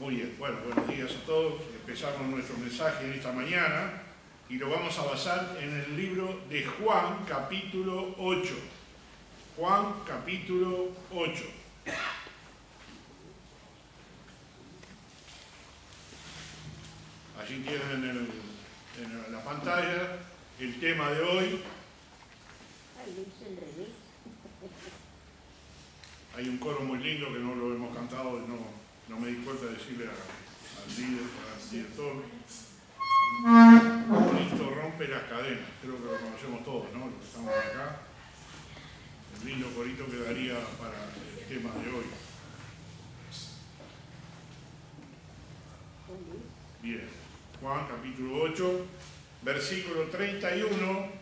Muy bien, bueno, buenos días a todos. Empezamos nuestro mensaje en esta mañana y lo vamos a basar en el libro de Juan, capítulo 8. Juan, capítulo 8. Allí tienen en la pantalla el tema de hoy. Hay un coro muy lindo que no lo hemos cantado y no me di cuenta de decirle al líder, al director. Cristo rompe las cadenas. Creo que lo conocemos todos, ¿no? Los que estamos acá. El lindo corito quedaría para el tema de hoy. Bien. Juan capítulo 8, versículo 31.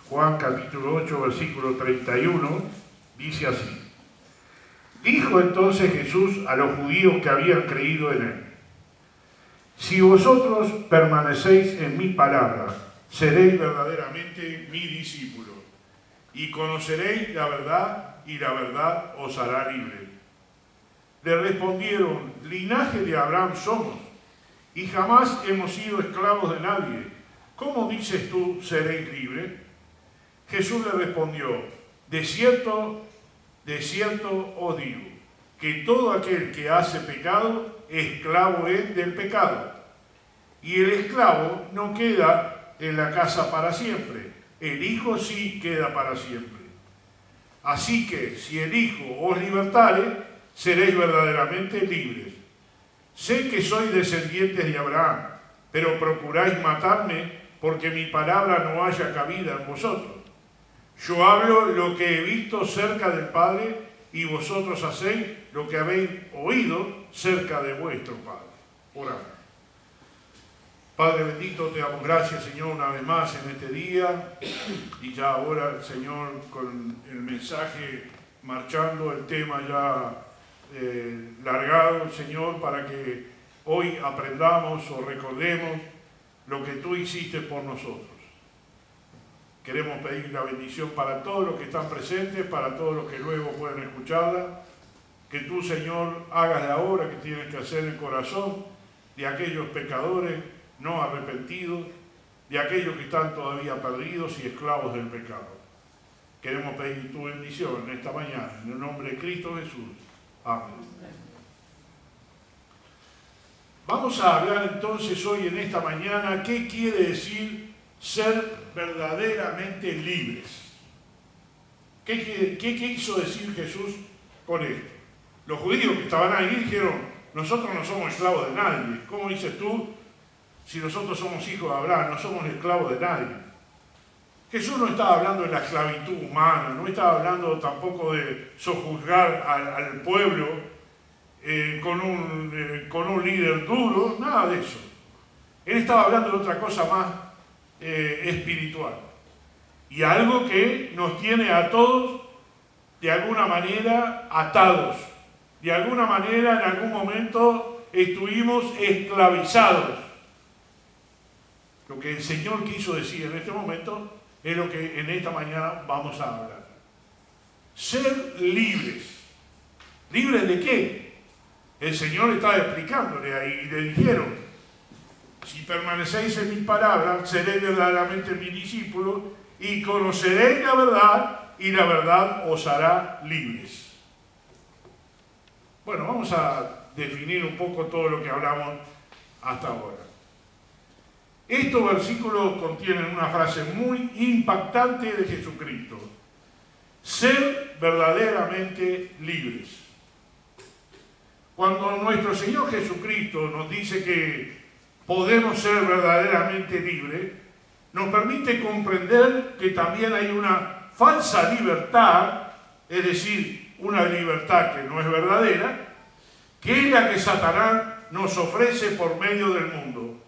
Juan capítulo 8, versículo 31, dice así. Dijo entonces Jesús a los judíos que habían creído en él: si vosotros permanecéis en mi palabra, seréis verdaderamente mi discípulos, y conoceréis la verdad, y la verdad os hará libre. Le respondieron: linaje de Abraham somos, y jamás hemos sido esclavos de nadie. ¿Cómo dices tú, seréis libres? Jesús le respondió: de cierto os digo, que todo aquel que hace pecado, esclavo es del pecado. Y el esclavo no queda en la casa para siempre, el Hijo sí queda para siempre. Así que si el Hijo os libertare, seréis verdaderamente libres. Sé que sois descendientes de Abraham, pero procuráis matarme porque mi palabra no haya cabida en vosotros. Yo hablo lo que he visto cerca del Padre, y vosotros hacéis lo que habéis oído cerca de vuestro Padre. Oramos. Padre bendito, te damos gracias, Señor, una vez más en este día, y ya ahora, Señor, con el mensaje marchando, el tema ya largado, Señor, para que hoy aprendamos o recordemos lo que tú hiciste por nosotros. Queremos pedir la bendición para todos los que están presentes, para todos los que luego puedan escucharla. Que tú, Señor, hagas la obra que tienes que hacer en el corazón de aquellos pecadores no arrepentidos, de aquellos que están todavía perdidos y esclavos del pecado. Queremos pedir tu bendición en esta mañana, en el nombre de Cristo Jesús. Amén. Vamos a hablar entonces hoy en esta mañana qué quiere decir ser verdaderamente libres. ¿Qué quiso decir Jesús con esto? Los judíos que estaban ahí dijeron: nosotros no somos esclavos de nadie. ¿Cómo dices tú? Si nosotros somos hijos de Abraham, no somos esclavos de nadie. Jesús no estaba hablando de la esclavitud humana, no estaba hablando tampoco de sojuzgar al pueblo con un líder duro, nada de eso. Él estaba hablando de otra cosa más espiritual, y algo que nos tiene a todos de alguna manera atados, de alguna manera en algún momento estuvimos esclavizados. Lo que el Señor quiso decir en este momento es lo que en esta mañana vamos a hablar. Ser libres. ¿Libres de qué? El Señor estaba explicándole ahí, y le dijeron: si permanecéis en mis palabras, seréis verdaderamente mis discípulos, y conoceréis la verdad, y la verdad os hará libres. Bueno, vamos a definir un poco todo lo que hablamos hasta ahora. Estos versículos contienen una frase muy impactante de Jesucristo: ser verdaderamente libres. Cuando nuestro Señor Jesucristo nos dice que podemos ser verdaderamente libres, nos permite comprender que también hay una falsa libertad, es decir, una libertad que no es verdadera, que es la que Satanás nos ofrece por medio del mundo.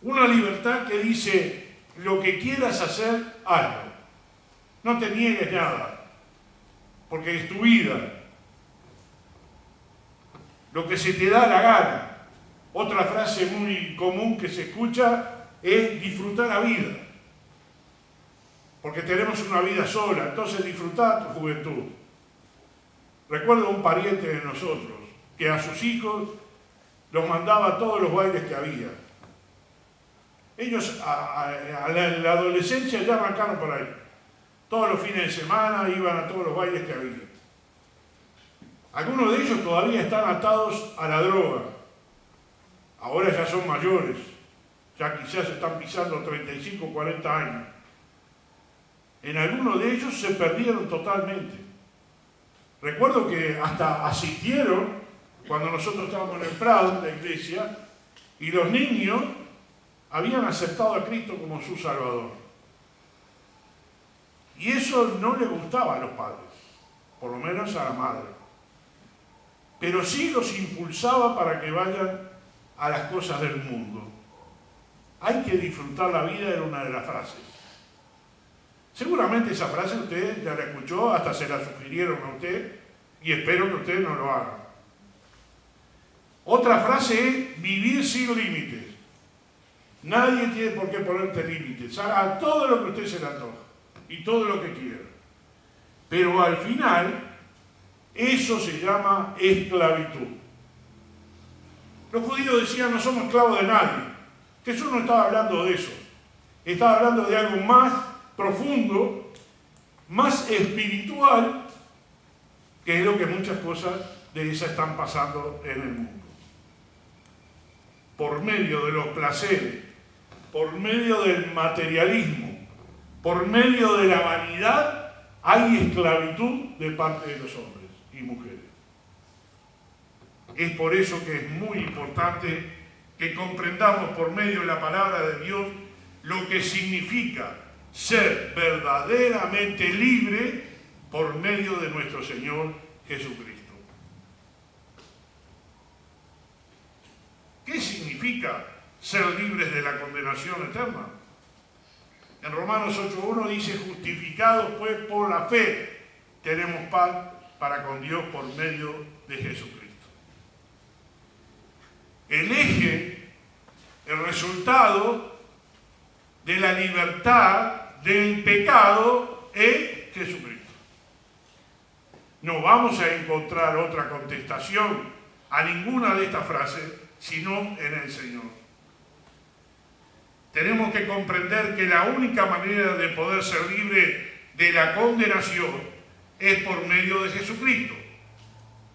Una libertad que dice: lo que quieras hacer, hazlo. No te niegues nada, porque es tu vida. Lo que se te da la gana. Otra frase muy común que se escucha es disfrutar la vida. Porque tenemos una vida sola, entonces disfruta tu juventud. Recuerdo un pariente de nosotros que a sus hijos los mandaba a todos los bailes que había. Ellos a la adolescencia ya arrancaron por ahí. Todos los fines de semana iban a todos los bailes que había. Algunos de ellos todavía están atados a la droga. Ahora ya son mayores. Ya quizás están pisando 35 o 40 años. En algunos de ellos se perdieron totalmente. Recuerdo que hasta asistieron cuando nosotros estábamos en el Prado, en la iglesia, y los niños habían aceptado a Cristo como su Salvador. Y eso no le gustaba a los padres, por lo menos a la madre. Pero sí los impulsaba para que vayan a las cosas del mundo. Hay que disfrutar la vida, era una de las frases. Seguramente esa frase usted ya la escuchó, hasta se la sugirieron a usted, y espero que usted no lo haga. Otra frase es vivir sin límites. Nadie tiene por qué ponerte límites. Haga todo lo que usted se le antoja y todo lo que quiera. Pero al final, eso se llama esclavitud. Los judíos decían, no somos esclavos de nadie. Jesús no estaba hablando de eso. Estaba hablando de algo más profundo, más espiritual, que es lo que muchas cosas de esas están pasando en el mundo. Por medio de los placeres, por medio del materialismo, por medio de la vanidad, hay esclavitud de parte de los hombres y mujeres. Es por eso que es muy importante que comprendamos por medio de la palabra de Dios lo que significa ser verdaderamente libre por medio de nuestro Señor Jesucristo. ¿Qué significa ser libres de la condenación eterna? En Romanos 8.1 dice, justificados pues por la fe, tenemos paz para con Dios por medio de Jesucristo. El eje, el resultado de la libertad del pecado es Jesucristo. No vamos a encontrar otra contestación a ninguna de estas frases, sino en el Señor. Tenemos que comprender que la única manera de poder ser libre de la condenación es por medio de Jesucristo.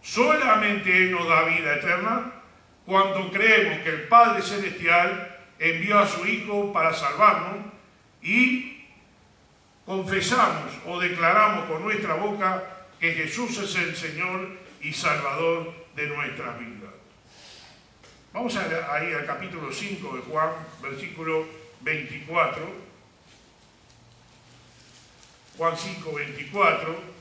Solamente Él nos da vida eterna cuando creemos que el Padre Celestial envió a su Hijo para salvarnos y confesamos o declaramos con nuestra boca que Jesús es el Señor y Salvador de nuestras vidas. Vamos a ir al capítulo 5 de Juan, versículo 24. Juan 5, 24.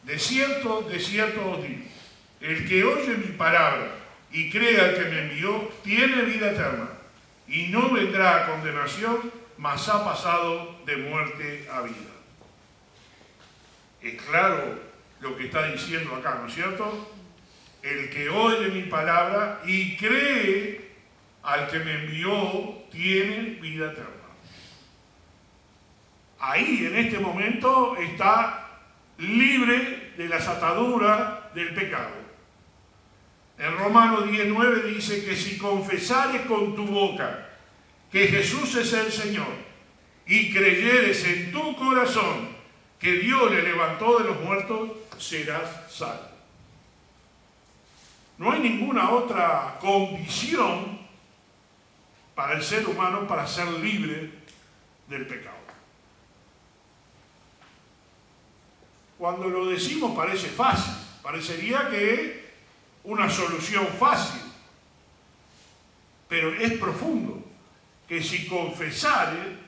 De cierto os digo, el que oye mi palabra y crea al que me envió, tiene vida eterna, y no vendrá a condenación, mas ha pasado de muerte a vida. Es claro lo que está diciendo acá, ¿no es cierto? El que oye mi palabra y cree al que me envió, tiene vida eterna. Ahí, en este momento, está libre de las ataduras del pecado. En Romanos 10:9 dice que si confesares con tu boca que Jesús es el Señor y creyeres en tu corazón que Dios le levantó de los muertos, serás salvo. No hay ninguna otra condición para el ser humano para ser libre del pecado. Cuando lo decimos parece fácil, parecería que es una solución fácil, pero es profundo, que si confesares,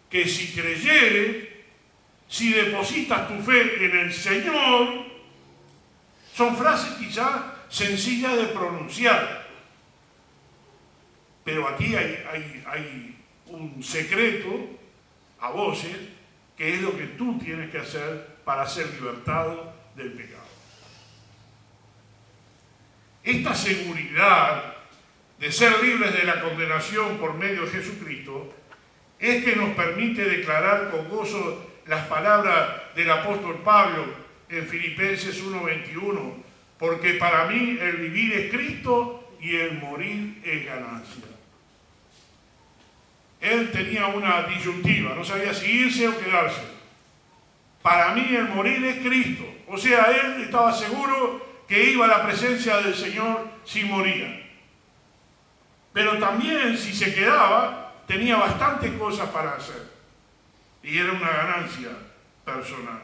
que si creyeres, si depositas tu fe en el Señor, son frases quizás sencillas de pronunciar, pero aquí hay un secreto a voces, que es lo que tú tienes que hacer para ser libertado del pecado. Esta seguridad de ser libres de la condenación por medio de Jesucristo es que nos permite declarar con gozo las palabras del apóstol Pablo en Filipenses 1:21, porque para mí el vivir es Cristo y el morir es ganancia. Él tenía una disyuntiva, no sabía si irse o quedarse. Para mí el morir es Cristo, o sea, él estaba seguro que iba a la presencia del Señor si moría. Pero también si se quedaba, tenía bastantes cosas para hacer. Y era una ganancia personal.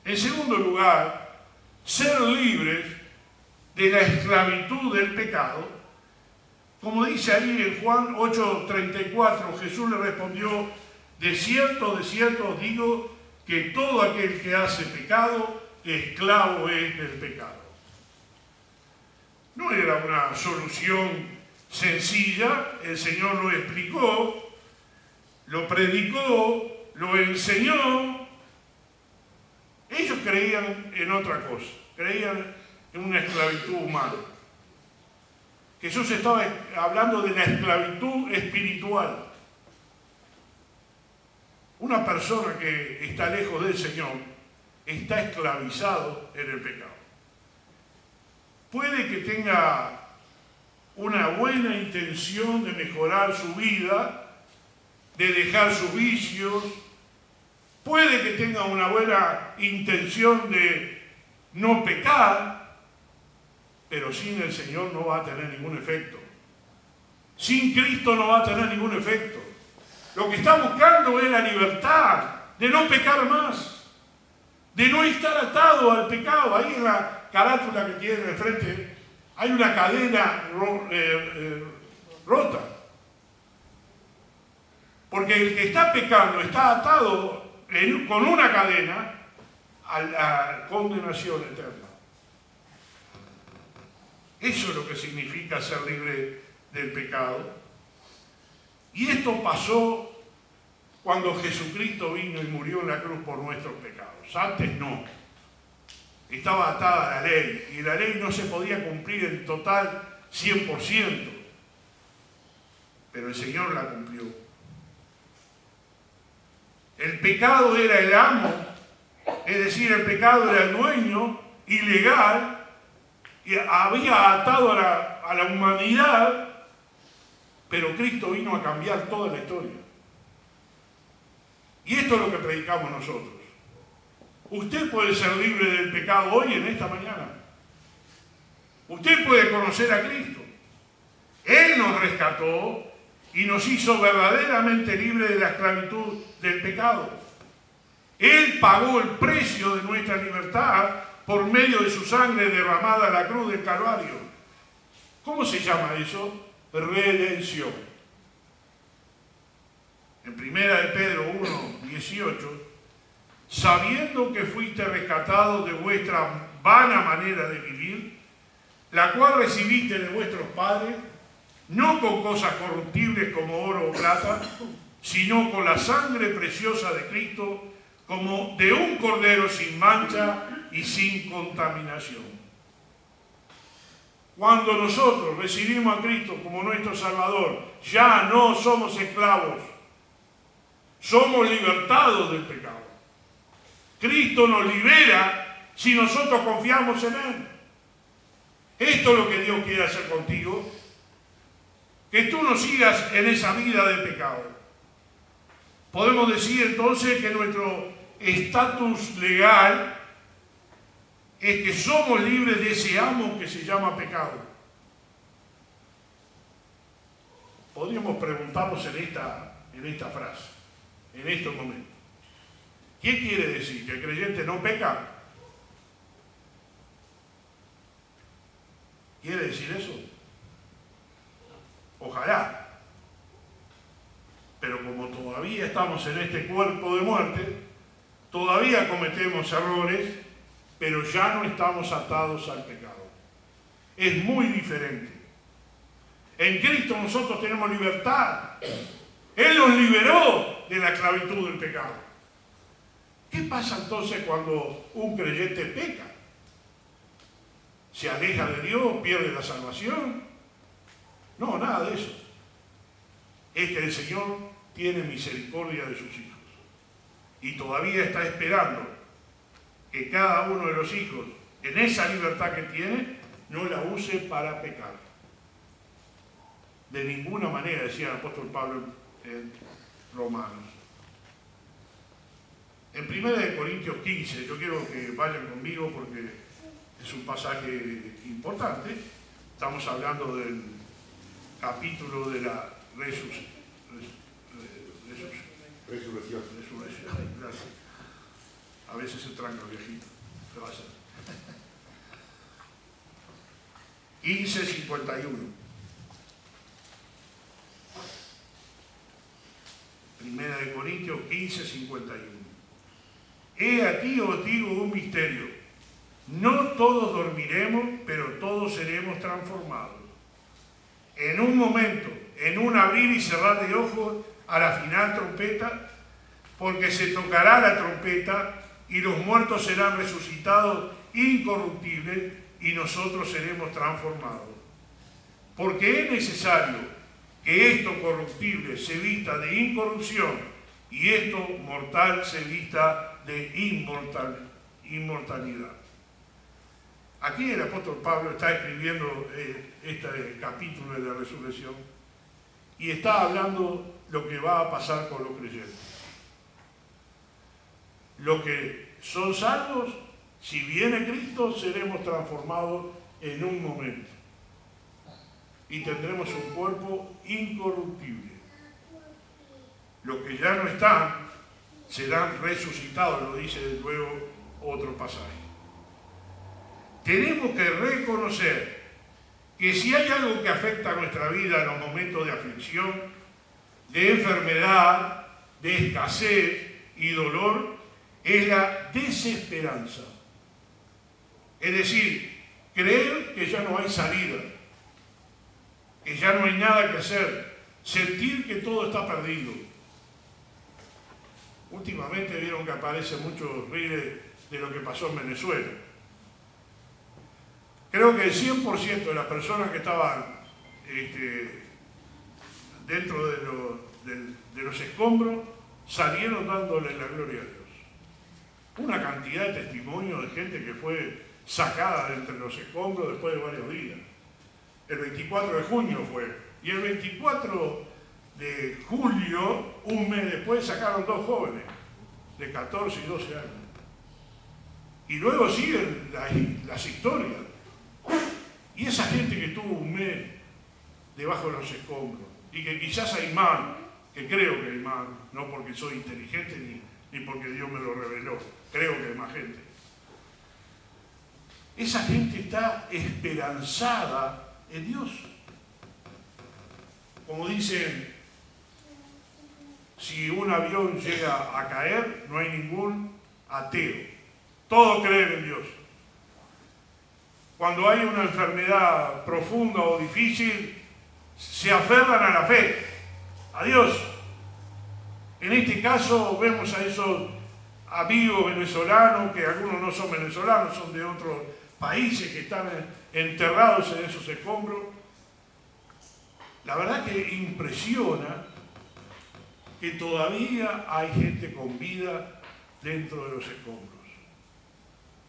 En segundo lugar, ser libres de la esclavitud del pecado. Como dice ahí en Juan 8:34, Jesús le respondió: de cierto os digo que todo aquel que hace pecado, esclavo es del pecado. No era una solución sencilla, el Señor lo explicó, lo predicó, lo enseñó. Ellos creían en otra cosa, creían en una esclavitud humana. Jesús estaba hablando de la esclavitud espiritual. Una persona que está lejos del Señor está esclavizado en el pecado. Puede que tenga una buena intención de mejorar su vida, de dejar sus vicios, puede que tenga una buena intención de no pecar, pero sin el Señor no va a tener ningún efecto. Sin Cristo no va a tener ningún efecto. Lo que está buscando es la libertad de no pecar más, de no estar atado al pecado. Ahí en la carátula que tiene de frente hay una cadena rota. Porque el que está pecando está atado con una cadena a la condenación eterna. Eso es lo que significa ser libre del pecado. Y esto pasó cuando Jesucristo vino y murió en la cruz por nuestros pecados. Antes no. Estaba atada a la ley y la ley no se podía cumplir en total 100%. Pero el Señor la cumplió. El pecado era el amo, es decir, el pecado era el dueño ilegal y había atado a la humanidad, pero Cristo vino a cambiar toda la historia. Y esto es lo que predicamos nosotros. Usted puede ser libre del pecado hoy, en esta mañana. Usted puede conocer a Cristo. Él nos rescató y nos hizo verdaderamente libres de la esclavitud del pecado. Él pagó el precio de nuestra libertad por medio de su sangre derramada en la cruz del Calvario. ¿Cómo se llama eso? Redención. En 1 Pedro 1:18, sabiendo que fuiste rescatados de vuestra vana manera de vivir, la cual recibiste de vuestros padres, no con cosas corruptibles como oro o plata, sino con la sangre preciosa de Cristo, como de un cordero sin mancha y sin contaminación. Cuando nosotros recibimos a Cristo como nuestro Salvador, ya no somos esclavos, somos libertados del pecado. Cristo nos libera si nosotros confiamos en Él. Esto es lo que Dios quiere hacer contigo, que tú no sigas en esa vida de pecado. Podemos decir entonces que nuestro estatus legal es que somos libres de ese amo que se llama pecado. Podríamos preguntarnos en esta frase, en estos momentos. ¿Qué quiere decir? ¿Que el creyente no peca? ¿Quiere decir eso? Ojalá. Pero como todavía estamos en este cuerpo de muerte, todavía cometemos errores, pero ya no estamos atados al pecado. Es muy diferente. En Cristo nosotros tenemos libertad. Él nos liberó de la esclavitud del pecado. ¿Qué pasa entonces cuando un creyente peca? se aleja de Dios, pierde la salvación. No, nada de eso. Es que el Señor tiene misericordia de sus hijos y todavía está esperando que cada uno de los hijos, en esa libertad que tiene, no la use para pecar. De ninguna manera, decía el apóstol Pablo en Romanos. En 1 Corintios 15, yo quiero que vayan conmigo porque es un pasaje importante. Estamos hablando del capítulo de la resurrección. Gracias. A veces se tranca, viejito. ¿Qué va a hacer? 15:51. Primera de Corintios 15:51. He aquí os digo un misterio. No todos dormiremos, pero todos seremos transformados. En un momento, en un abrir y cerrar de ojos, a la final trompeta, porque se tocará la trompeta y los muertos serán resucitados incorruptibles y nosotros seremos transformados. Porque es necesario que esto corruptible se vista de incorrupción y esto mortal se vista de inmortalidad. Aquí el apóstol Pablo está escribiendo este capítulo de la resurrección y está hablando lo que va a pasar con los creyentes. Los que son salvos, si viene Cristo, seremos transformados en un momento y tendremos un cuerpo incorruptible. Los que ya no están serán resucitados, lo dice luego otro pasaje. Tenemos que reconocer que si hay algo que afecta a nuestra vida en los momentos de aflicción, de enfermedad, de escasez y dolor, es la desesperanza. Es decir, creer que ya no hay salida, que ya no hay nada que hacer, sentir que todo está perdido. Últimamente vieron que aparecen muchos reels de lo que pasó en Venezuela. Creo que el 100% de las personas que estaban dentro de los escombros salieron dándole la gloria a Dios. Una cantidad de testimonios de gente que fue sacada de entre los escombros después de varios días. El 24 de junio fue. Y el 24 de julio, un mes después, sacaron 2 jóvenes de 14 y 12 años. Y luego siguen las historias. Y esa gente que estuvo un mes debajo de los escombros, y que quizás hay más, que creo que hay más, no porque soy inteligente ni porque Dios me lo reveló, creo que hay más gente. Esa gente está esperanzada en Dios. Como dicen, si un avión llega a caer, no hay ningún ateo. Todos creen en Dios. Cuando hay una enfermedad profunda o difícil, se aferran a la fe, a Dios. En este caso vemos a esos amigos venezolanos, que algunos no son venezolanos, son de otros países que están enterrados en esos escombros. La verdad que impresiona que todavía hay gente con vida dentro de los escombros.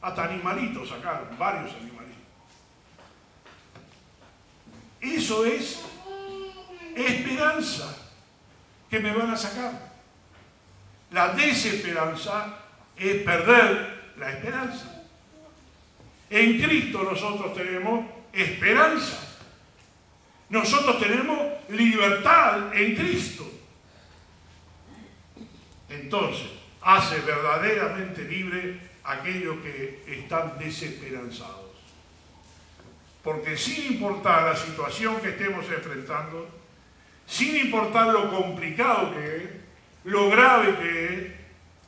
Hasta animalitos sacaron, varios animalitos. Eso es esperanza que me van a sacar. La desesperanza es perder la esperanza. En Cristo nosotros tenemos esperanza. Nosotros tenemos libertad en Cristo. Entonces, hace verdaderamente libre a aquellos que están desesperanzados. Porque sin importar la situación que estemos enfrentando, sin importar lo complicado que es, lo grave que es,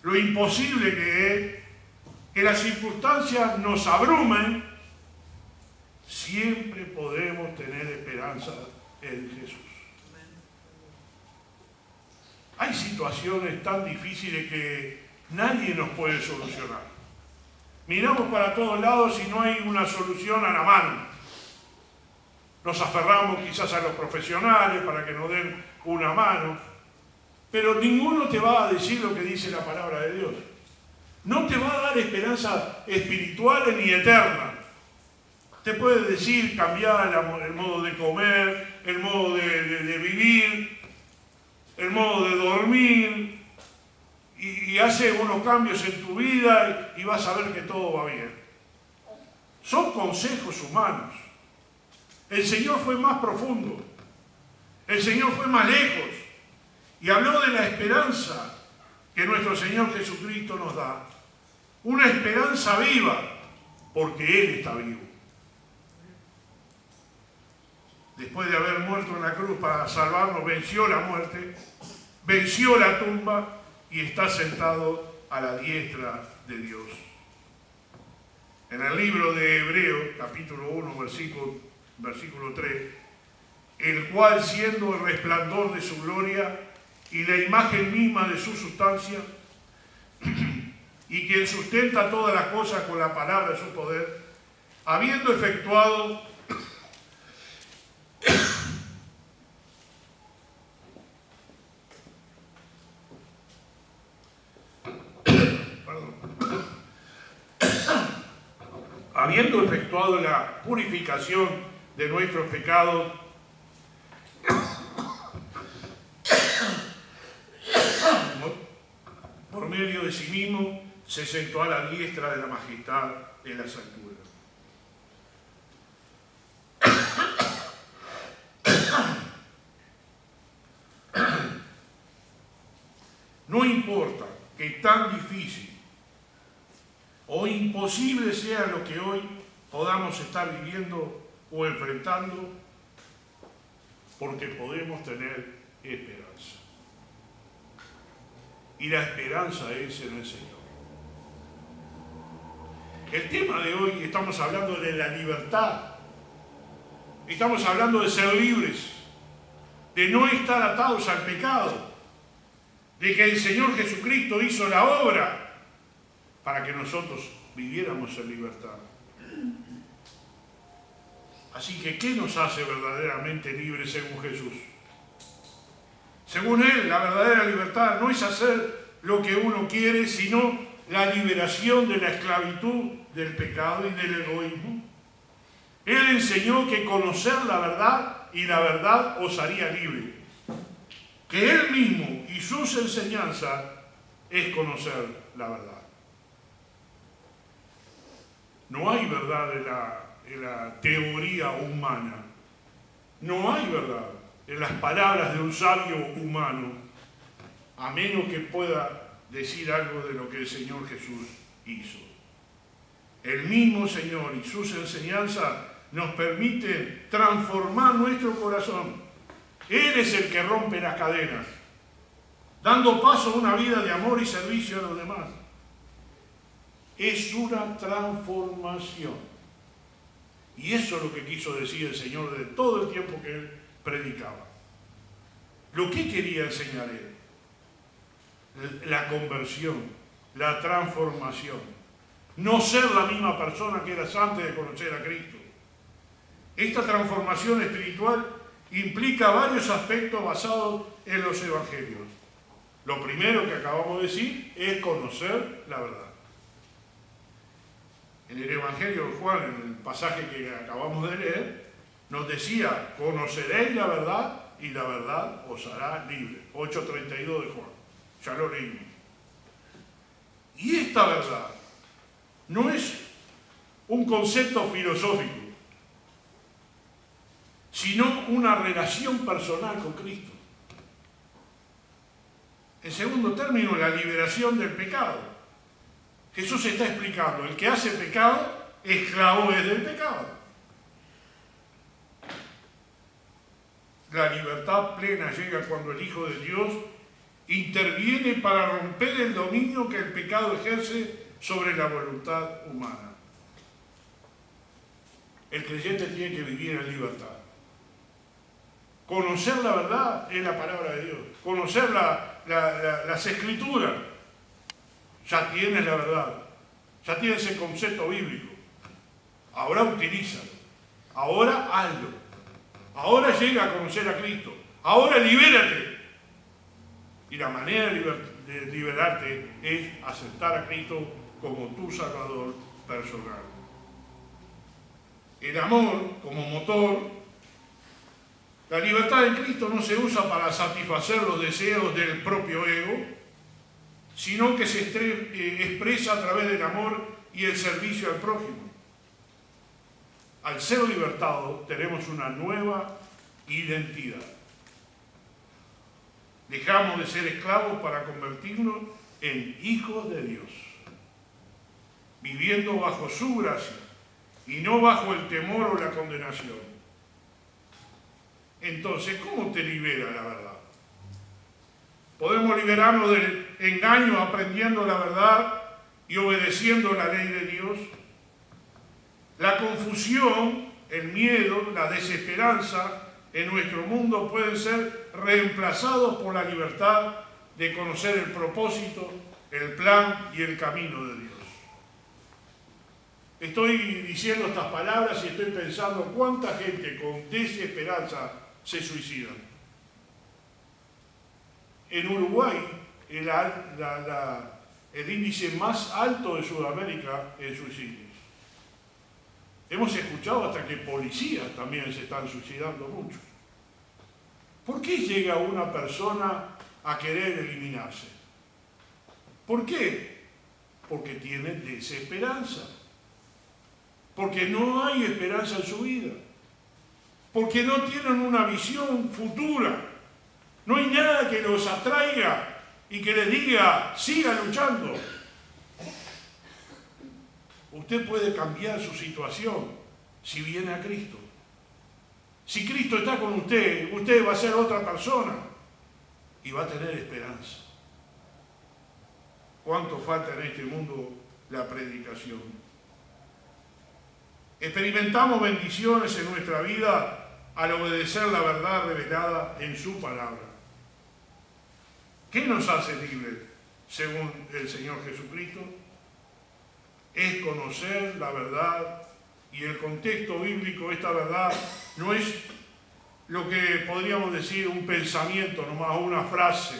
lo imposible que es, que las circunstancias nos abrumen, siempre podemos tener esperanza en Jesús. Hay situaciones tan difíciles que nadie nos puede solucionar. Miramos para todos lados y no hay una solución a la mano. Nos aferramos quizás a los profesionales para que nos den una mano, pero ninguno te va a decir lo que dice la palabra de Dios. No te va a dar esperanza espiritual ni eterna. Te puede decir cambiar el modo de comer, el modo de vivir, el modo de dormir, y hace unos cambios en tu vida y vas a ver que todo va bien. Son consejos humanos. El Señor fue más profundo. El Señor fue más lejos. Y habló de la esperanza que nuestro Señor Jesucristo nos da. Una esperanza viva, porque Él está vivo. Después de haber muerto en la cruz para salvarnos, venció la muerte, venció la tumba y está sentado a la diestra de Dios. En el libro de Hebreos, capítulo 1, versículo 3, el cual, siendo el resplandor de su gloria y la imagen misma de su sustancia, y quien sustenta todas las cosas con la palabra de su poder, habiendo efectuado la purificación de nuestros pecados, por medio de sí mismo, se sentó a la diestra de la majestad de las alturas. No importa que tan difícil o imposible sea lo que hoy podamos estar viviendo o enfrentando, porque podemos tener esperanza. Y la esperanza es en el Señor. El tema de hoy, estamos hablando de la libertad. Estamos hablando de ser libres, de no estar atados al pecado, de que el Señor Jesucristo hizo la obra para que nosotros viviéramos en libertad. Así que, ¿qué nos hace verdaderamente libres según Jesús? Según Él, la verdadera libertad no es hacer lo que uno quiere, sino la liberación de la esclavitud, del pecado y del egoísmo. Él enseñó que conocer la verdad y la verdad os haría libre. Que Él mismo y sus enseñanzas es conocer la verdad. No hay verdad en la teoría humana. No hay verdad en las palabras de un sabio humano, a menos que pueda decir algo de lo que el Señor Jesús hizo. El mismo Señor y sus enseñanzas nos permiten transformar nuestro corazón. Él es el que rompe las cadenas, dando paso a una vida de amor y servicio a los demás. Es una transformación. Y eso es lo que quiso decir el Señor desde todo el tiempo que Él predicaba. Lo que quería enseñar Él, la conversión, la transformación. No ser la misma persona que eras antes de conocer a Cristo. Esta transformación espiritual implica varios aspectos basados en los evangelios. Lo primero que acabamos de decir es conocer la verdad. En el Evangelio de Juan, en el pasaje que acabamos de leer, nos decía: conoceréis la verdad y la verdad os hará libre. 8:32 de Juan. Ya lo leímos. Y esta verdad no es un concepto filosófico, sino una relación personal con Cristo. En segundo término, la liberación del pecado. Jesús está explicando: el que hace pecado, esclavo es del pecado. La libertad plena llega cuando el Hijo de Dios interviene para romper el dominio que el pecado ejerce sobre la voluntad humana. El creyente tiene que vivir en libertad. Conocer la verdad es la palabra de Dios. Conocer las Escrituras. Ya tienes la verdad. Ya tiene ese concepto bíblico. Ahora utilízalo. Ahora hazlo. Ahora llega a conocer a Cristo. Ahora libérate. Y la manera de liberarte es aceptar a Cristo como tu Salvador personal. El amor como motor. La libertad en Cristo no se usa para satisfacer los deseos del propio ego, sino que se expresa a través del amor y el servicio al prójimo. Al ser libertados tenemos una nueva identidad. Dejamos de ser esclavos para convertirnos en hijos de Dios, viviendo bajo su gracia y no bajo el temor o la condenación. Entonces, ¿cómo te libera la verdad? Podemos liberarnos del engaño aprendiendo la verdad y obedeciendo la ley de Dios. La confusión, el miedo, la desesperanza en nuestro mundo pueden ser reemplazados por la libertad de conocer el propósito, el plan y el camino de Dios. Estoy diciendo estas palabras y estoy pensando cuánta gente con desesperanza se suicida. En Uruguay, el índice más alto de Sudamérica en suicidios. Hemos escuchado hasta que policías también se están suicidando mucho. ¿Por qué llega una persona a querer eliminarse? ¿Por qué? Porque tiene desesperanza. Porque no hay esperanza en su vida. Porque no tienen una visión futura. No hay nada que los atraiga y que les diga, siga luchando. Usted puede cambiar su situación si viene a Cristo. Si Cristo está con usted, usted va a ser otra persona y va a tener esperanza. ¿Cuánto falta en este mundo la predicación? Experimentamos bendiciones en nuestra vida al obedecer la verdad revelada en su palabra. ¿Qué nos hace libres según el Señor Jesucristo? Es conocer la verdad, y el contexto bíblico, esta verdad no es lo que podríamos decir un pensamiento, nomás una frase.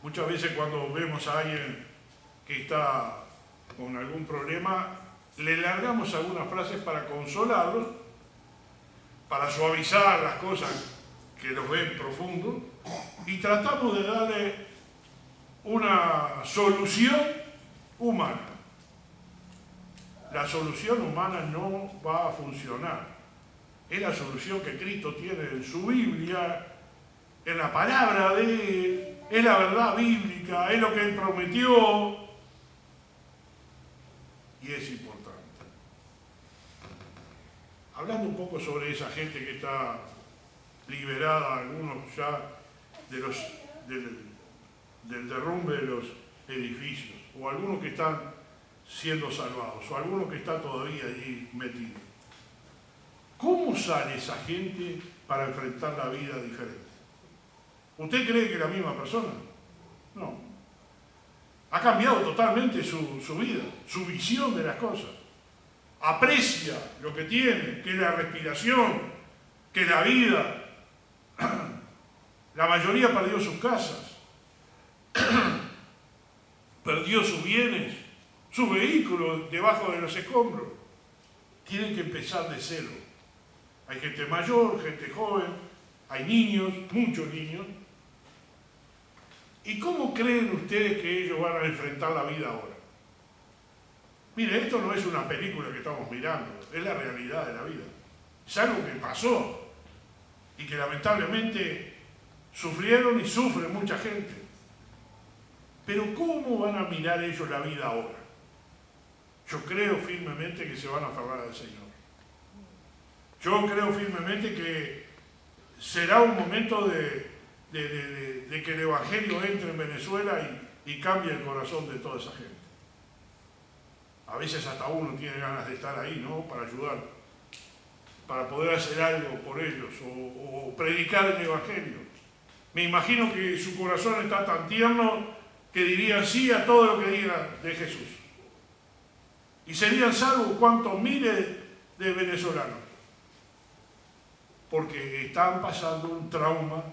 Muchas veces cuando vemos a alguien que está con algún problema, le largamos algunas frases para consolarlos, para suavizar las cosas que los ven profundo, y tratamos de darle una solución humana. La solución humana no va a funcionar. Es la solución que Cristo tiene en su Biblia, en la palabra de Él, es la verdad bíblica, es lo que Él prometió, y es importante. Hablando un poco sobre esa gente que está liberada, algunos ya del derrumbe de los edificios, o algunos que están siendo salvados, o algunos que están todavía allí metidos. ¿Cómo sale esa gente para enfrentar la vida diferente? ¿Usted cree que es la misma persona? No. Ha cambiado totalmente su vida, su visión de las cosas. Aprecia lo que tiene, que es la respiración, que es la vida. La mayoría perdió sus casas, perdió sus bienes, sus vehículos debajo de los escombros. Tienen que empezar de cero. Hay gente mayor, gente joven, hay niños, muchos niños. ¿Y cómo creen ustedes que ellos van a enfrentar la vida ahora? Mire, esto no es una película que estamos mirando, es la realidad de la vida. Es algo que pasó y que lamentablemente sufrieron y sufre mucha gente. Pero ¿cómo van a mirar ellos la vida ahora? Yo creo firmemente que se van a aferrar al Señor. Yo creo firmemente que será un momento de que el Evangelio entre en Venezuela y cambie el corazón de toda esa gente. A veces hasta uno tiene ganas de estar ahí, ¿no? Para ayudar, para poder hacer algo por ellos o predicar el Evangelio. Me imagino que su corazón está tan tierno que dirían sí a todo lo que diga de Jesús. Y serían salvos cuantos miles de venezolanos, porque están pasando un trauma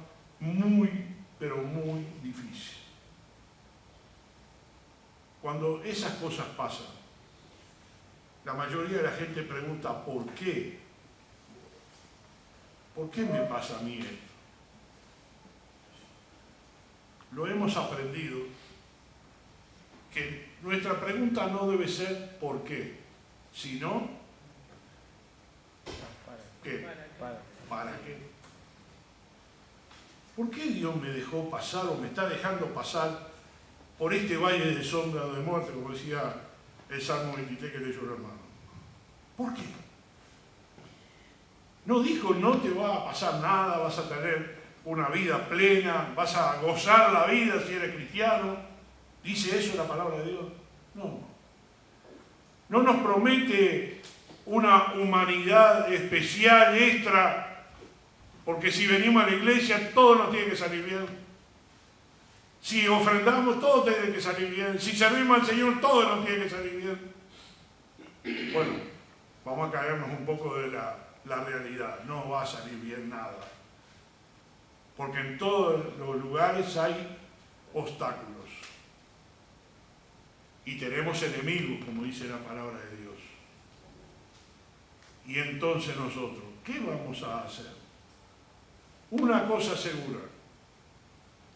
muy, pero muy difícil. Cuando esas cosas pasan, la mayoría de la gente pregunta ¿por qué? ¿Por qué me pasa a mí esto? Lo hemos aprendido que nuestra pregunta no debe ser ¿por qué?, sino ¿qué? ¿Para qué? ¿Por qué Dios me dejó pasar o me está dejando pasar por este valle de sombra de muerte, como decía el Salmo 23 que leyó el hermano? ¿Por qué? No dijo no te va a pasar nada, vas a tener una vida plena, vas a gozar la vida si eres cristiano. ¿Dice eso la palabra de Dios? No. No nos promete una humanidad especial, extra, porque si venimos a la iglesia todo nos tiene que salir bien. Si ofrendamos todo tiene que salir bien. Si servimos al Señor todo nos tiene que salir bien. Bueno, vamos a caernos un poco de la realidad. No va a salir bien nada. Porque en todos los lugares hay obstáculos. Y tenemos enemigos, como dice la palabra de Dios. Y entonces nosotros, ¿qué vamos a hacer? Una cosa segura.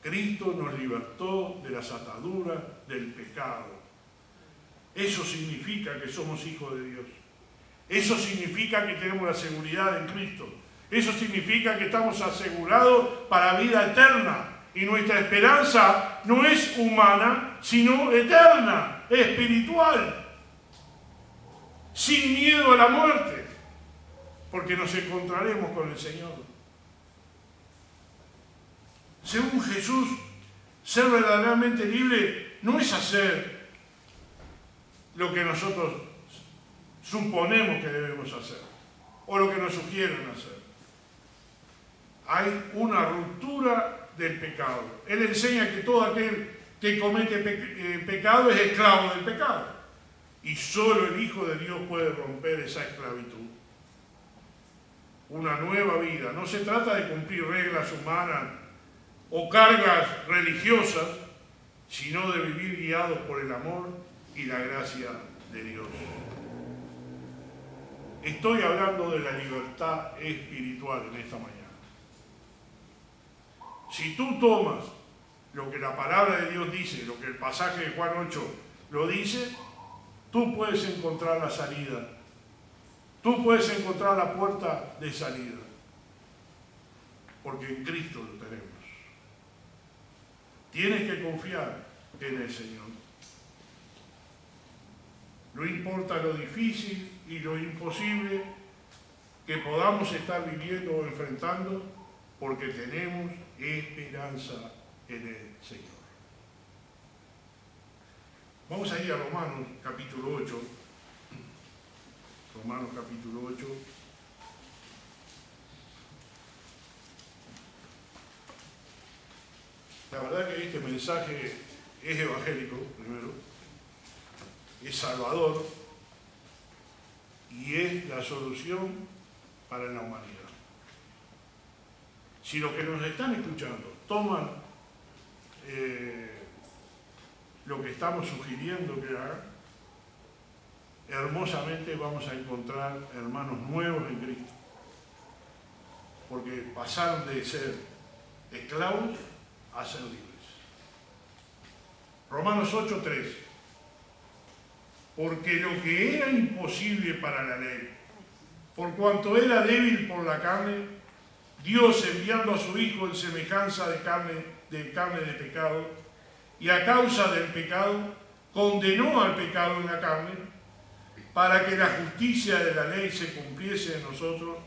Cristo nos libertó de las ataduras del pecado. Eso significa que somos hijos de Dios. Eso significa que tenemos la seguridad en Cristo. Eso significa que estamos asegurados para vida eterna. Y nuestra esperanza no es humana, sino eterna, espiritual. Sin miedo a la muerte. Porque nos encontraremos con el Señor. Según Jesús, ser verdaderamente libre no es hacer lo que nosotros suponemos que debemos hacer o lo que nos sugieren hacer. Hay una ruptura del pecado. Él enseña que todo aquel que comete pecado es esclavo del pecado. Y solo el Hijo de Dios puede romper esa esclavitud. Una nueva vida. No se trata de cumplir reglas humanas o cargas religiosas, sino de vivir guiados por el amor y la gracia de Dios. Estoy hablando de la libertad espiritual en esta mañana. Si tú tomas lo que la palabra de Dios dice, lo que el pasaje de Juan 8 lo dice, tú puedes encontrar la salida. Tú puedes encontrar la puerta de salida. Porque en Cristo lo tenemos. Tienes que confiar en el Señor. No importa lo difícil y lo imposible que podamos estar viviendo o enfrentando, porque tenemos esperanza en el Señor. Vamos a ir a Romanos capítulo 8. Romanos capítulo 8. La verdad que este mensaje es evangélico, primero, es salvador y es la solución para la humanidad. Si los que nos están escuchando toman lo que estamos sugiriendo que hagan, hermosamente vamos a encontrar hermanos nuevos en Cristo. Porque pasaron de ser esclavos a ser libres. Romanos 8:3. Porque lo que era imposible para la ley, por cuanto era débil por la carne, Dios enviando a su Hijo en semejanza de carne de pecado, y a causa del pecado, condenó al pecado en la carne, para que la justicia de la ley se cumpliese en nosotros,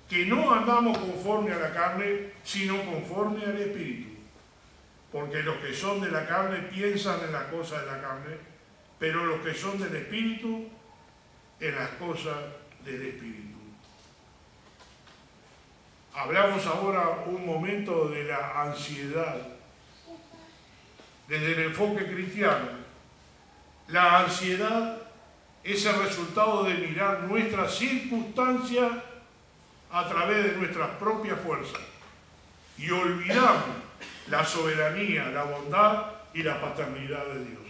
que no andamos conforme a la carne, sino conforme al Espíritu. Porque los que son de la carne piensan en las cosas de la carne, pero los que son del Espíritu, en las cosas del Espíritu. Hablamos ahora un momento de la ansiedad desde el enfoque cristiano, la ansiedad es el resultado de mirar nuestras circunstancias a través de nuestras propias fuerzas y olvidamos la soberanía, la bondad y la paternidad de Dios.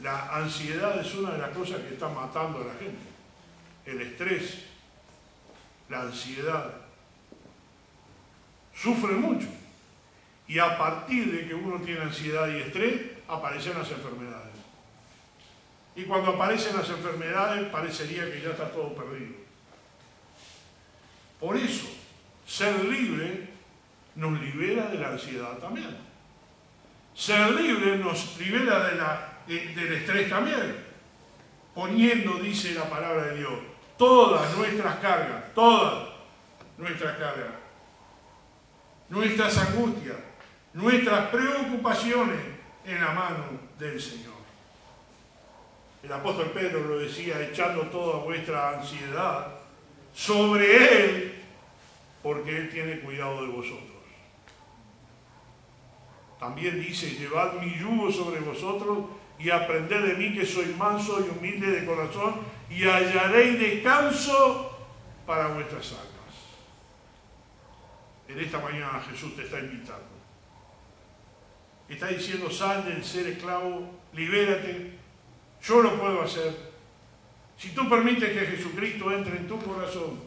La ansiedad es una de las cosas que está matando a la gente. El estrés, la ansiedad, sufre mucho. Y a partir de que uno tiene ansiedad y estrés, aparecen las enfermedades. Y cuando aparecen las enfermedades, parecería que ya está todo perdido. Por eso, ser libre nos libera de la ansiedad también. Ser libre nos libera del estrés también. Poniendo, dice la palabra de Dios, todas nuestras cargas, nuestras angustias, nuestras preocupaciones en la mano del Señor. El apóstol Pedro lo decía, echando toda vuestra ansiedad sobre Él, porque Él tiene cuidado de vosotros. También dice, llevad mi yugo sobre vosotros y aprended de mí que soy manso y humilde de corazón y hallaréis descanso para vuestras almas. En esta mañana Jesús te está invitando. Está diciendo, sal del ser esclavo, libérate. Yo lo puedo hacer. Si tú permites que Jesucristo entre en tu corazón,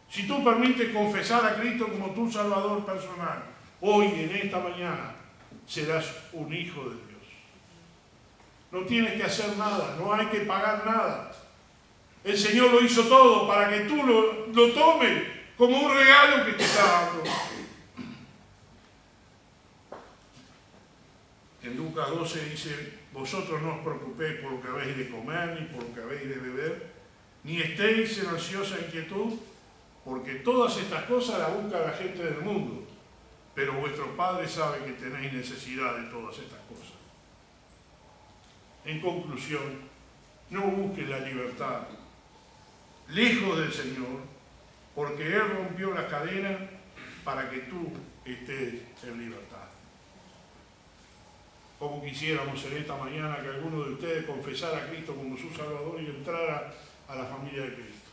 si tú permites confesar a Cristo como tu Salvador personal, hoy, en esta mañana, serás un hijo de Dios. No tienes que hacer nada, no hay que pagar nada. El Señor lo hizo todo para que tú lo tomes como un regalo que te está dando. En Lucas 12 dice, vosotros no os preocupéis por lo que habéis de comer, ni por lo que habéis de beber, ni estéis en ansiosa inquietud, porque todas estas cosas las busca la gente del mundo, pero vuestro Padre sabe que tenéis necesidad de todas estas cosas. En conclusión, no busques la libertad lejos del Señor, porque Él rompió las cadenas para que tú estés en libertad. Como quisiéramos en esta mañana que alguno de ustedes confesara a Cristo como su Salvador y entrara a la familia de Cristo.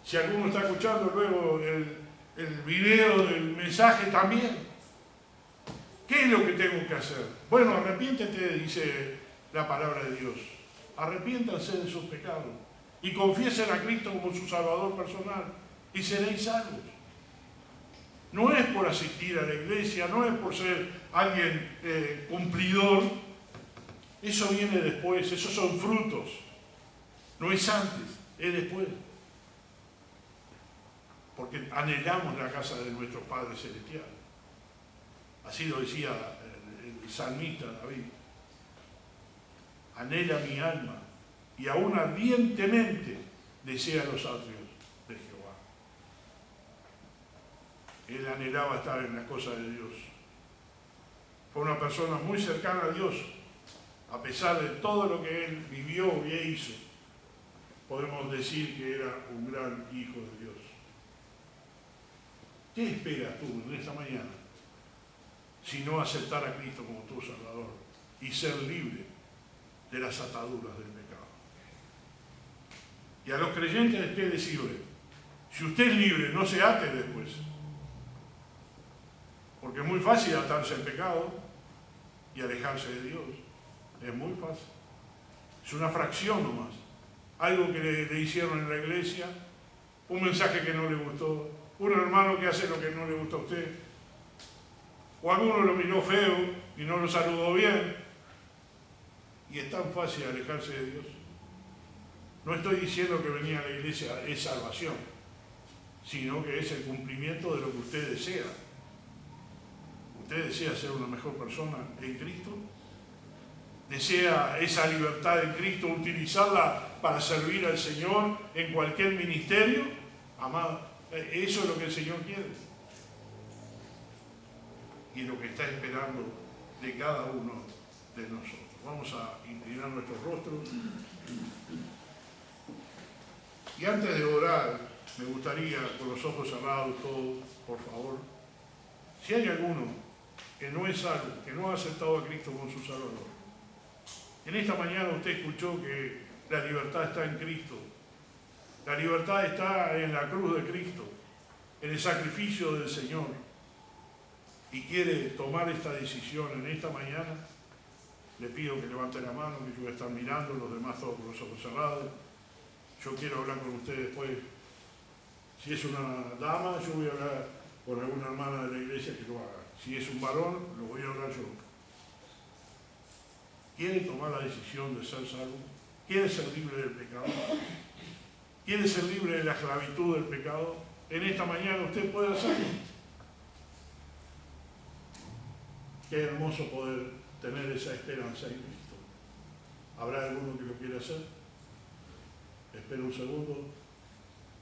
Si alguno está escuchando luego el video del mensaje también, ¿qué es lo que tengo que hacer? Bueno, arrepiéntete, dice la palabra de Dios. Arrepiéntanse de sus pecados y confiesen a Cristo como su Salvador personal y seréis salvos. No es por asistir a la iglesia, no es por ser alguien cumplidor. Eso viene después, esos son frutos. No es antes, es después. Porque anhelamos la casa de nuestro Padre Celestial. Así lo decía el salmista David. Anhela mi alma y aún ardientemente desea los atrios de Jehová. Él anhelaba estar en las cosas de Dios. Fue una persona muy cercana a Dios, a pesar de todo lo que él vivió y hizo. Podemos decir que era un gran hijo de Dios. ¿Qué esperas tú en esta mañana? Si no aceptar a Cristo como tu Salvador y ser libre de las ataduras del pecado. Y a los creyentes, ¿qué decirle? Si usted es libre, no se ate después. Porque es muy fácil atarse al pecado y alejarse de Dios. Es muy fácil. Es una fracción nomás. Algo que le hicieron en la iglesia, un mensaje que no le gustó, un hermano que hace lo que no le gusta a usted, o alguno lo miró feo y no lo saludó bien. Y es tan fácil alejarse de Dios. No estoy diciendo que venir a la iglesia es salvación, sino que es el cumplimiento de lo que usted desea. ¿Usted desea ser una mejor persona en Cristo? ¿Desea esa libertad en Cristo utilizarla para servir al Señor en cualquier ministerio? Amado, eso es lo que el Señor quiere. Y lo que está esperando de cada uno de nosotros. Vamos a inclinar nuestros rostros. Y antes de orar, me gustaría, con los ojos cerrados todos, por favor, si hay alguno que no es salvo, que no ha aceptado a Cristo como su Salvador. En esta mañana usted escuchó que la libertad está en Cristo. La libertad está en la cruz de Cristo, en el sacrificio del Señor. Y quiere tomar esta decisión en esta mañana. Le pido que levante la mano, que yo voy a estar mirando, los demás todos con los ojos cerrados. Yo quiero hablar con usted después. Si es una dama, yo voy a hablar con alguna hermana de la iglesia que lo haga. Si es un varón, lo voy a hablar yo. ¿Quiere tomar la decisión de ser salvo? ¿Quiere ser libre del pecado? ¿Quiere ser libre de la esclavitud del pecado? En esta mañana usted puede hacerlo. Qué hermoso poder tener esa esperanza en Cristo. ¿Habrá alguno que lo quiera hacer? Espera un segundo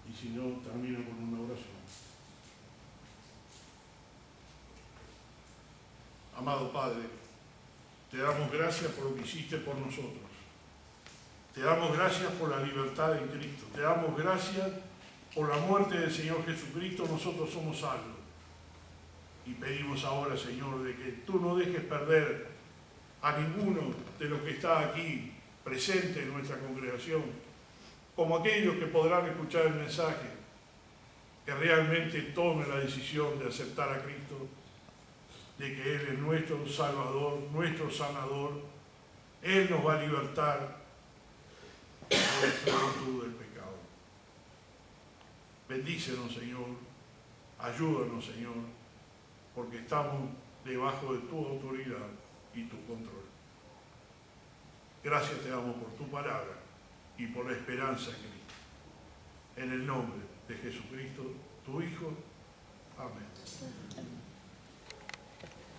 y si no, termino con una oración. Amado Padre, te damos gracias por lo que hiciste por nosotros. Te damos gracias por la libertad en Cristo. Te damos gracias por la muerte del Señor Jesucristo. Nosotros somos salvos. Y pedimos ahora, Señor, de que tú no dejes perder a ninguno de los que está aquí presente en nuestra congregación, como aquellos que podrán escuchar el mensaje, que realmente tomen la decisión de aceptar a Cristo, de que Él es nuestro Salvador, nuestro sanador. Él nos va a libertar de la esclavitud del pecado. Bendícenos, Señor, ayúdanos, Señor, porque estamos debajo de tu autoridad y tu control. Gracias te damos por tu palabra y por la esperanza en Cristo. En el nombre de Jesucristo, tu Hijo. Amén.